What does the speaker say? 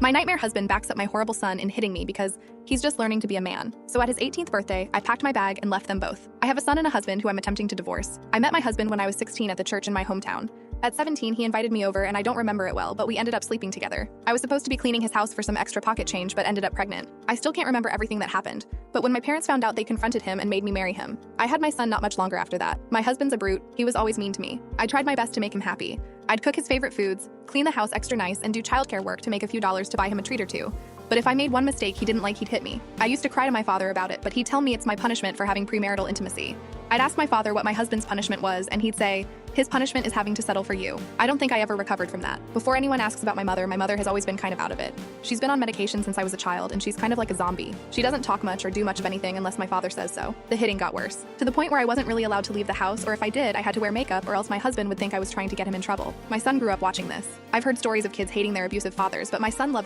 My nightmare husband backs up my horrible son in hitting me because he's just learning to be a man. So at his 18th birthday, I packed my bag and left them both. I have a son and a husband who I'm attempting to divorce. I met my husband when I was 16 at the church in my hometown. At 17, he invited me over and I don't remember it well, but we ended up sleeping together. I was supposed to be cleaning his house for some extra pocket change, but ended up pregnant. I still can't remember everything that happened, but when my parents found out, they confronted him and made me marry him. I had my son not much longer after that. My husband's a brute. He was always mean to me. I tried my best to make him happy. I'd cook his favorite foods, clean the house extra nice, and do childcare work to make a few dollars to buy him a treat or two. But if I made one mistake he didn't like, he'd hit me. I used to cry to my father about it, but he'd tell me it's my punishment for having premarital intimacy. I'd ask my father what my husband's punishment was, and he'd say, his punishment is having to settle for you. I don't think I ever recovered from that. Before anyone asks about my mother has always been kind of out of it. She's been on medication since I was a child, and she's kind of like a zombie. She doesn't talk much or do much of anything unless my father says so. The hitting got worse, to the point where I wasn't really allowed to leave the house, or if I did, I had to wear makeup, or else my husband would think I was trying to get him in trouble. My son grew up watching this. I've heard stories of kids hating their abusive fathers, but my son loved